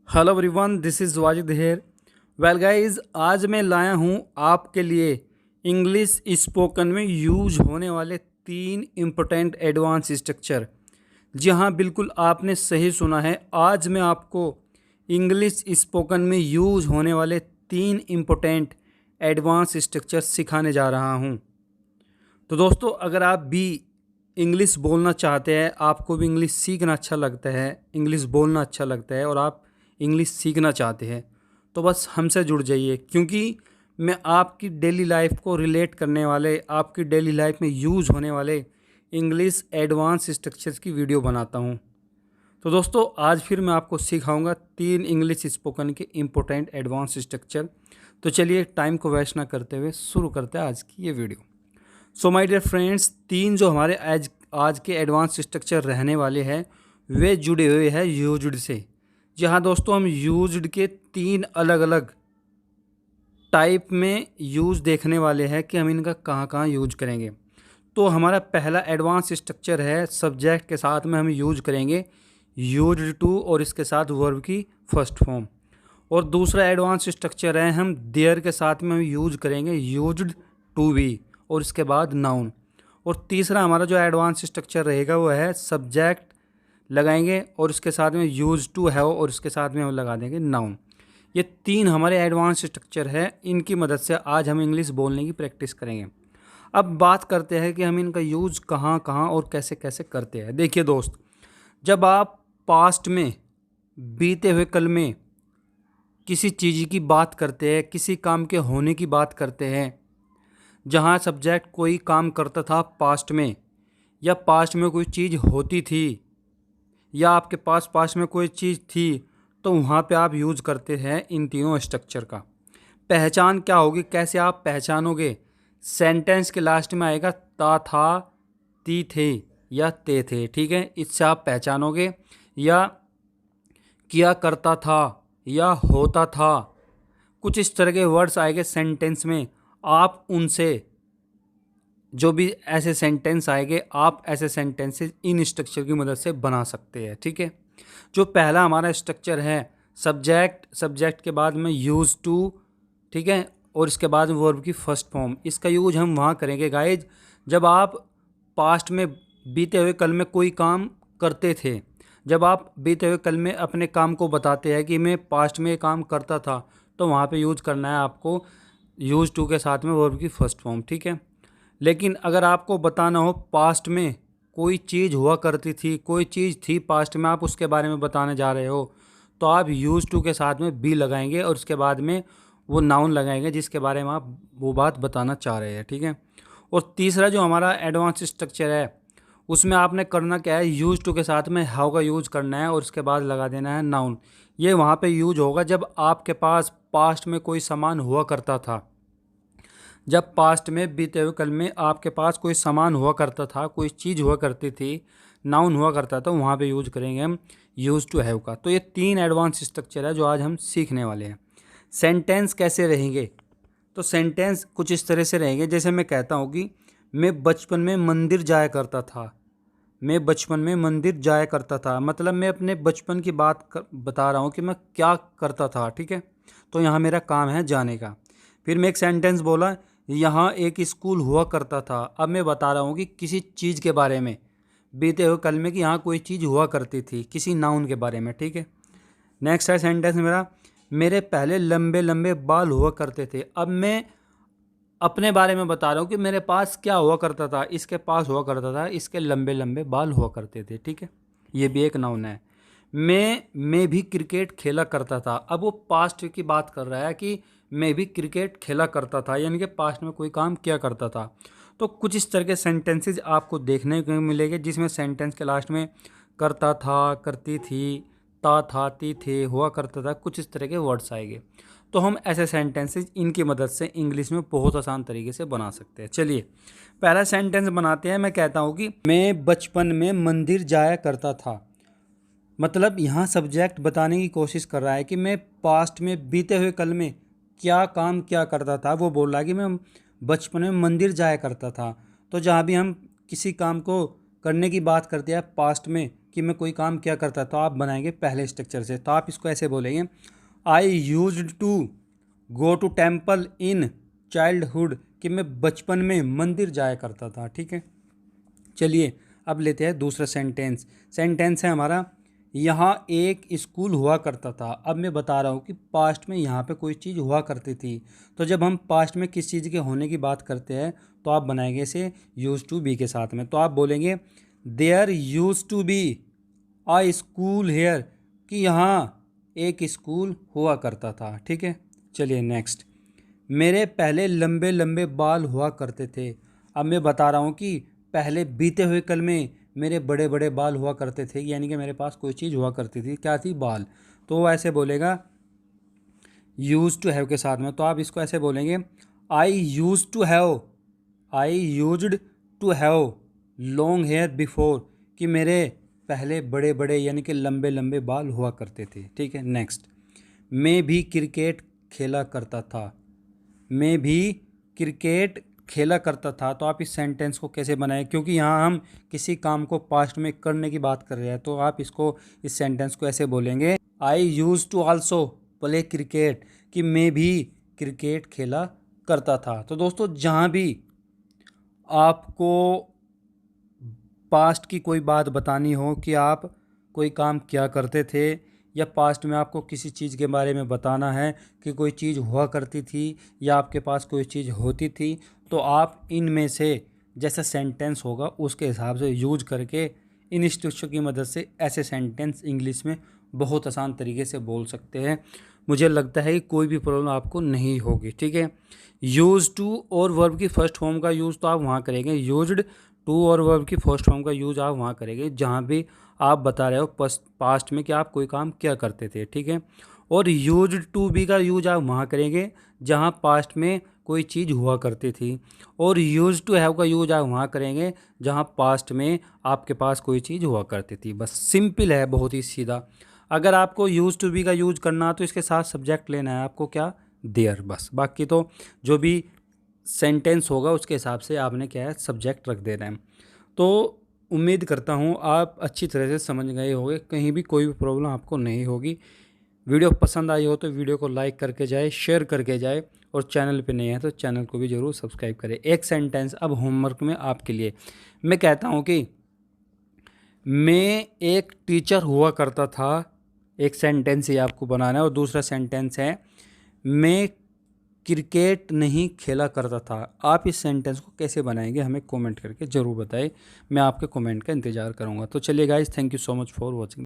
Hello everyone, this is Wajid here. Well guys, आज मैं लाया हूँ आपके लिए इंग्लिश स्पोकन में यूज होने वाले 3 इम्पोर्टेंट एडवांस स्ट्रक्चर। जी हाँ, बिल्कुल आपने सही सुना है। आज मैं आपको इंग्लिश स्पोकन में यूज होने वाले 3 इम्पोर्टेंट एडवांस स्ट्रक्चर सिखाने जा रहा हूँ। तो दोस्तों, अगर आप भी इंग्लिश बोलना चाहते हैं, आपको भी इंग्लिश सीखना अच्छा लगता है, इंग्लिश बोलना अच्छा लगता है और आप इंग्लिश सीखना चाहते हैं, तो बस हमसे जुड़ जाइए, क्योंकि मैं आपकी डेली लाइफ को रिलेट करने वाले, आपकी डेली लाइफ में यूज़ होने वाले इंग्लिश एडवांस स्ट्रक्चर्स की वीडियो बनाता हूँ। तो दोस्तों, आज फिर मैं आपको सिखाऊंगा 3 इंग्लिश स्पोकन के इम्पोर्टेंट एडवांस स्ट्रक्चर। तो चलिए, टाइम को वेस्ट ना करते हुए शुरू करते हैं आज की ये video. So my dear friends, 3 जो हमारे आज के एडवांस स्ट्रक्चर रहने वाले हैं, वे जुड़े हुए हैं यूज्ड से। जी हाँ दोस्तों, हम यूज्ड के 3 अलग अलग टाइप में यूज़ देखने वाले हैं कि हम इनका कहाँ कहाँ यूज करेंगे। तो हमारा पहला एडवांस स्ट्रक्चर है, सब्जेक्ट के साथ में हम यूज करेंगे यूज्ड टू और इसके साथ वर्ब की फर्स्ट फॉर्म। और दूसरा एडवांस स्ट्रक्चर है, हम देयर के साथ में हम यूज करेंगे यूज्ड टू बी और इसके बाद नाउन। और तीसरा हमारा जो एडवांस स्ट्रक्चर रहेगा वो है सब्जेक्ट लगाएंगे और इसके साथ में यूज टू हैव और इसके साथ में हम लगा देंगे नाउन। ये 3 हमारे एडवांस स्ट्रक्चर है, इनकी मदद से आज हम इंग्लिश बोलने की प्रैक्टिस करेंगे। अब बात करते हैं कि हम इनका यूज़ कहाँ कहाँ और कैसे कैसे करते हैं। देखिए दोस्त, जब आप पास्ट में, बीते हुए कल में किसी चीज़ की बात करते हैं, किसी काम के होने की बात करते हैं, जहाँ सब्जेक्ट कोई काम करता था पास्ट में, या पास्ट में कोई चीज़ होती थी, या आपके पास पास्ट में कोई चीज़ थी, तो वहाँ पे आप यूज़ करते हैं इन तीनों स्ट्रक्चर का। पहचान क्या होगी, कैसे आप पहचानोगे? सेंटेंस के लास्ट में आएगा ता था, ती थे या ते थे, ठीक है, इससे आप पहचानोगे। या किया करता था या होता था, कुछ इस तरह के वर्ड्स आएंगे सेंटेंस में, आप उनसे जो भी ऐसे सेंटेंस आएंगे, आप ऐसे सेंटेंसेस इन स्ट्रक्चर की मदद से बना सकते हैं, ठीक है। जो पहला हमारा स्ट्रक्चर है सब्जेक्ट, सब्जेक्ट के बाद में यूज टू, ठीक है, और इसके बाद वर्ब की फर्स्ट फॉर्म। इसका यूज हम वहाँ करेंगे गाइज, जब आप पास्ट में, बीते हुए कल में कोई काम करते थे। जब आप बीते हुए कल में अपने काम को बताते हैं कि मैं पास्ट में ये काम करता था, तो वहाँ पे यूज करना है आपको यूज टू के साथ में वर्ब की फर्स्ट फॉर्म, ठीक है। लेकिन अगर आपको बताना हो पास्ट में कोई चीज़ हुआ करती थी, कोई चीज़ थी पास्ट में, आप उसके बारे में बताने जा रहे हो, तो आप यूज़ टू के साथ में बी लगाएंगे और उसके बाद में वो नाउन लगाएंगे जिसके बारे में आप वो बात बताना चाह रहे हैं, ठीक है। और तीसरा जो हमारा एडवांस स्ट्रक्चर है, उसमें आपने करना क्या है, यूज़ टू के साथ में हाउ का यूज़ करना है और उसके बाद लगा देना है नाउन। ये वहाँ पे यूज होगा जब आपके पास पास्ट में कोई सामान हुआ करता था। जब पास्ट में, बीते हुए कल में आपके पास कोई सामान हुआ करता था, कोई चीज़ हुआ करती थी, नाउन हुआ करता था, वहाँ पे यूज करेंगे हम यूज टू हैव का। तो ये 3 एडवांस स्ट्रक्चर है जो आज हम सीखने वाले हैं। सेंटेंस कैसे रहेंगे? तो सेंटेंस कुछ इस तरह से रहेंगे, जैसे मैं कहता हूँ कि मैं बचपन में मंदिर जाया करता था। मैं बचपन में मंदिर जाया करता था, मतलब मैं अपने बचपन की बता रहा हूँ कि मैं क्या करता था, ठीक है। तो यहाँ मेरा काम है जाने का। फिर मैं एक सेंटेंस बोला, यहाँ एक स्कूल हुआ करता था। अब मैं बता रहा हूँ कि किसी चीज़ के बारे में, बीते हुए कल में, कि यहाँ कोई चीज़ हुआ करती थी, किसी नाउन के बारे में, ठीक है। नेक्स्ट है सेंटेंस मेरा, मेरे पहले लंबे लंबे बाल हुआ करते थे। अब मैं अपने बारे में बता रहा हूँ कि मेरे पास क्या हुआ करता था, इसके पास हुआ करता था, इसके लंबे लंबे बाल हुआ करते थे, ठीक है। ये भी एक नाउन है। मैं भी क्रिकेट खेला करता था। अब वो पास्ट की बात कर रहा है कि मैं भी क्रिकेट खेला करता था, यानी कि पास्ट में कोई काम किया करता था। तो कुछ इस तरह के सेंटेंसेस आपको देखने को मिलेंगे जिसमें सेंटेंस के लास्ट में करता था, करती थी, ता था, ती थे, हुआ करता था, कुछ इस तरह के वर्ड्स आएंगे। तो हम ऐसे सेंटेंसेस इनकी मदद से इंग्लिश में बहुत आसान तरीके से बना सकते हैं। चलिए, पहला सेंटेंस बनाते हैं। मैं कहता हूँ कि मैं बचपन में मंदिर जाया करता था। मतलब यहाँ सब्जेक्ट बताने की कोशिश कर रहा है कि मैं पास्ट में, बीते हुए कल में क्या काम क्या करता था। वो बोल रहा है कि मैं बचपन में मंदिर जाया करता था। तो जहाँ भी हम किसी काम को करने की बात करते हैं पास्ट में, कि मैं कोई काम क्या करता, तो आप बनाएंगे पहले स्ट्रक्चर से। तो आप इसको ऐसे बोलेंगे, I used to go to temple in childhood, कि मैं बचपन में मंदिर जाया करता था। ठीक है, चलिए अब लेते हैं दूसरा सेंटेंस। सेंटेंस है हमारा, यहाँ एक स्कूल हुआ करता था। अब मैं बता रहा हूँ कि पास्ट में यहाँ पे कोई चीज़ हुआ करती थी। तो जब हम पास्ट में किस चीज़ के होने की बात करते हैं तो आप बनाएंगे इसे यूज टू बी के साथ में। तो आप बोलेंगे there use to be a school here, कि यहाँ एक स्कूल हुआ करता था। ठीक है, चलिए नेक्स्ट। मेरे पहले लंबे लंबे बाल हुआ करते थे। अब मैं बता रहा हूँ कि पहले बीते हुए कल में मेरे बड़े बड़े बाल हुआ करते थे, यानी कि मेरे पास कोई चीज़ हुआ करती थी, क्या थी, बाल। तो वो ऐसे बोलेगा यूज टू हैव के साथ में। तो आप इसको ऐसे बोलेंगे, I used to have long hair before, कि मेरे पहले बड़े बड़े यानी कि लंबे लंबे बाल हुआ करते थे। ठीक है, नेक्स्ट। मैं भी क्रिकेट खेला करता था। मैं भी क्रिकेट खेला करता था। तो आप इस सेंटेंस को कैसे बनाएं, क्योंकि यहाँ हम किसी काम को पास्ट में करने की बात कर रहे हैं। तो आप इसको इस सेंटेंस को ऐसे बोलेंगे, I use to also play cricket, कि मैं भी क्रिकेट खेला करता था। तो दोस्तों, जहाँ भी आपको पास्ट की कोई बात बतानी हो कि आप कोई काम क्या करते थे, या पास्ट में आपको किसी चीज़ के बारे में बताना है कि कोई चीज़ हुआ करती थी या आपके पास कोई चीज़ होती थी, तो आप इनमें से जैसा सेंटेंस होगा उसके हिसाब से यूज करके इन स्ट्रक्चर की मदद से ऐसे सेंटेंस इंग्लिश में बहुत आसान तरीके से बोल सकते हैं। मुझे लगता है कि कोई भी प्रॉब्लम आपको नहीं होगी। ठीक है, यूज टू और वर्ब की फर्स्ट फॉर्म का यूज़ तो आप वहाँ करेंगे, यूज्ड टू और वर्ब की फर्स्ट फॉर्म का यूज़ आप वहाँ करेंगे जहाँ भी आप बता रहे हो पास्ट में कि आप कोई काम क्या करते थे। ठीक है, और यूज्ड टू बी का यूज आप वहाँ करेंगे जहाँ पास्ट में कोई चीज़ हुआ करती थी, और यूज टू हैव का यूज आप वहाँ करेंगे जहाँ पास्ट में आपके पास कोई चीज़ हुआ करती थी। बस सिंपल है, बहुत ही सीधा। अगर आपको यूज टू बी का यूज करना तो इसके साथ सब्जेक्ट लेना है आपको, क्या, देयर, बस। बाकी तो जो भी सेंटेंस होगा उसके हिसाब से आपने क्या है, सब्जेक्ट रख देना है। तो उम्मीद करता हूँ आप अच्छी तरह से समझ गए होंगे, कहीं भी कोई भी प्रॉब्लम आपको नहीं होगी। वीडियो पसंद आई हो तो वीडियो को लाइक करके जाए, शेयर करके जाए, और चैनल पे नहीं है तो चैनल को भी ज़रूर सब्सक्राइब करें। एक सेंटेंस अब होमवर्क में आपके लिए मैं कहता हूँ कि मैं एक टीचर हुआ करता था। एक सेंटेंस ये आपको बनाना है। और दूसरा सेंटेंस है, मैं क्रिकेट नहीं खेला करता था। आप इस सेंटेंस को कैसे बनाएंगे हमें कमेंट करके ज़रूर बताएं। मैं आपके कमेंट का इंतज़ार करूंगा। तो चलिए guys, thank you so much for watching.